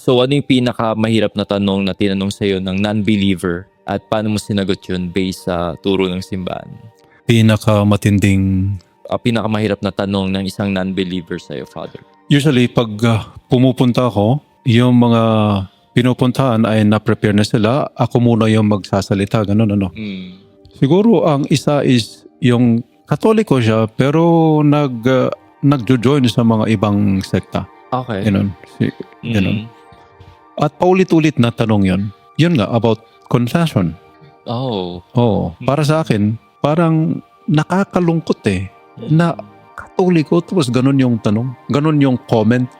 So ano yung pinakamahirap na tanong na tinanong sa'yo ng non-believer at paano mo sinagot yun based sa turo ng simbahan? Pinakamatinding, Pinakamahirap na tanong ng isang non-believer sa'yo, Father? usually pag pumupunta ako, yung mga pinupuntahan ay na-prepare na sila, ako muna yung magsasalita, ganun ano. Siguro ang isa is yung Katoliko siya pero nagjo-join sa mga ibang sekta. Okay. Ganun. Ganun. At paulit-ulit na tanong yun. Yun nga, about confession. Oh. Oo. Para sa akin, parang nakakalungkot na Katoliko tapos ganun yung tanong. Ganun yung comment.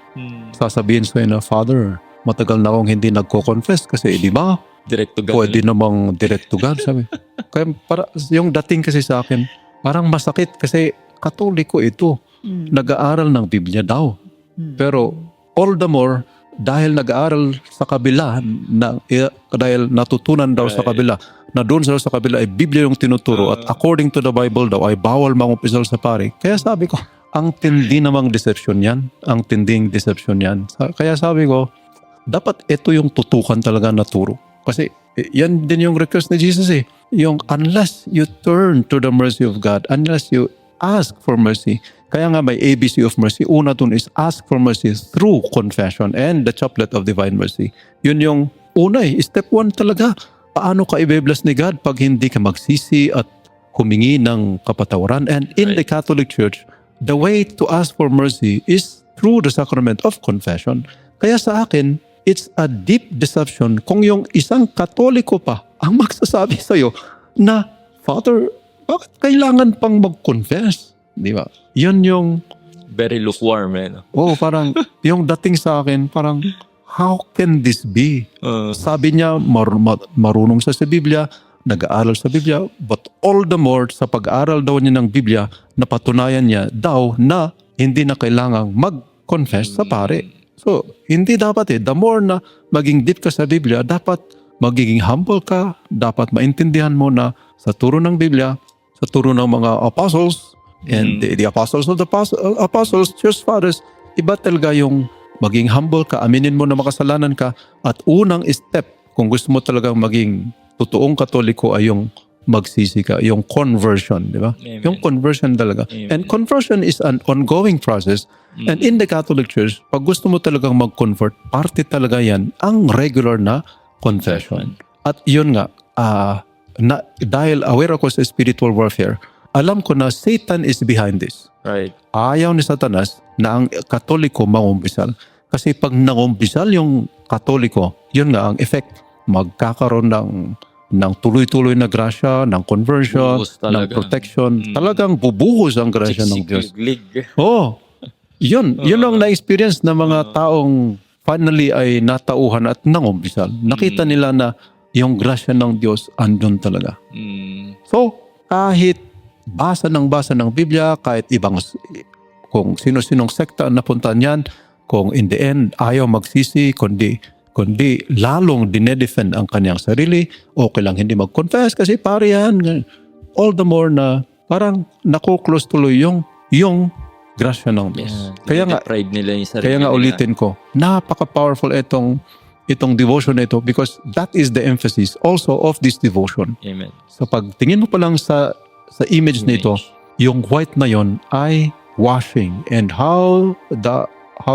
Sasabihin sa'yo na, Father, matagal na akong hindi nagko-confess kasi di ba? Direct to God. Pwede namang direct to God, sabi. Kaya para, yung dating kasi sa akin, parang masakit kasi Katoliko ito. Nag-aaral ng Biblia daw. Pero all the more, dahil nag-aaral sa kabila, dahil natutunan daw sa kabila, na doon sa kabila ay Biblia yung tinuturo at according to the Bible daw ay bawal mangumpisal sa pare. Kaya sabi ko, ang tindi namang deception yan. Ang tinding deception yan. Kaya sabi ko, dapat ito yung tutukan talaga na turo. Kasi yan din yung request ni Jesus Yung unless you turn to the mercy of God, unless you ask for mercy. Kaya nga may ABC of mercy. Una dun is ask for mercy through confession and the chaplet of divine mercy. Yun yung una Step 1 talaga. Paano ka i-bless ni God pag hindi ka magsisi at humingi ng kapatawaran? And in the Catholic Church, the way to ask for mercy is through the sacrament of confession. Kaya sa akin, it's a deep deception kung yung isang Katoliko pa ang magsasabi sa'yo na, Father, bakit kailangan pang mag-confess? Di ba? Yun yung... Very lukewarm, no? parang yung dating sa akin, parang, how can this be? Sabi niya, marunong siya sa Biblia, nag-aaral sa Biblia, but all the more sa pag-aaral daw niya ng Biblia, napatunayan niya daw na hindi na kailangang mag-confess sa pare. So, hindi dapat the more na maging deep ka sa Biblia, dapat magiging humble ka, dapat maintindihan mo na sa turo ng Biblia, sa turo ng mga apostles, and the apostles of the apostles, church fathers, iba talaga yung maging humble ka, aminin mo na makasalanan ka, at unang step, kung gusto mo talagang maging totoong Katoliko ay yung magsisi ka, yung conversion, di ba? Amen. Yung conversion talaga. Amen. And conversion is an ongoing process. And in the Catholic Church, pag gusto mo talagang mag-convert, parte talaga yan ang regular na confession. At yun nga, dahil aware ako sa spiritual warfare, alam ko na Satan is behind this. Right. Ayaw ni Satanas na ang Katoliko mangumpisal. Kasi pag nangumpisal yung Katoliko, yun nga ang effect. Magkakaroon ng tuloy-tuloy na grasya, ng conversion, ng protection. Talagang bubuhos ang grasya ng Diyos. Yun ang na-experience ng mga taong finally ay natauhan at nangumpisal. Nakita nila na yung grasya ng Diyos andun talaga. So, kahit basa ng Biblia, kahit ibang, kung sino-sinong sekta ang napuntahan yan, kung in the end ayaw magsisi, kundi lalong dinedefend ang kanyang sarili, okay lang hindi mag-confess kasi pare yan. All the more na parang nakuklose tuloy yung grasya ng Diyos. Kaya nga, pride nila yung sarili kaya nga nila. ulitin ko, napaka-powerful itong devotion na ito because that is the emphasis also of this devotion. Amen. So pagtingin mo pa lang sa image nito, yung white na yon ay washing. And how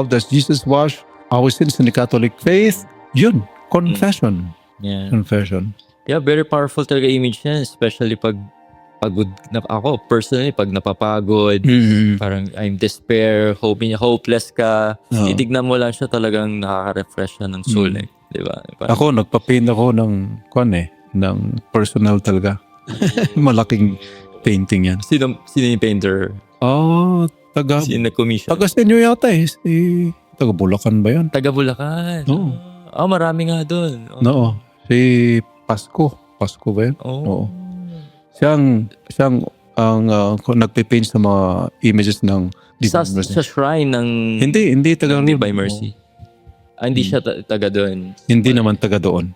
does Jesus wash our sins in the Catholic faith? Yun, confession. Yeah. Confession. Yeah, very powerful talaga image niya, especially pag pagod na ako personally, pag napapagod, parang I'm despair, hopeless ka, itignan mo lang siya, talagang nakaka-refresh siya ng soul, di ba? Ako, nagpa-paint ako ng personal talaga. Malaking painting yan. Sino yung painter? Sino nag-commission? Taga Senyo yata taga Bulacan ba yan? Taga Bulacan. Oo. Marami nga doon. No, si Pasko ba yan? Oo. Siyang ang nagpe-paint sa mga images ng sa shrine ng hindi taga Divine Mercy. Hindi siya taga doon. Hindi naman taga doon.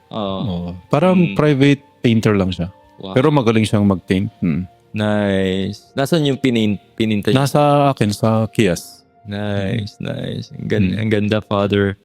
Parang private painter lang siya. Wow. Pero magaling siyang mag-paint. Nice. Nasaan yung pininta niya? Nasa akin, sa Kias. Nice. Ang ganda, Father.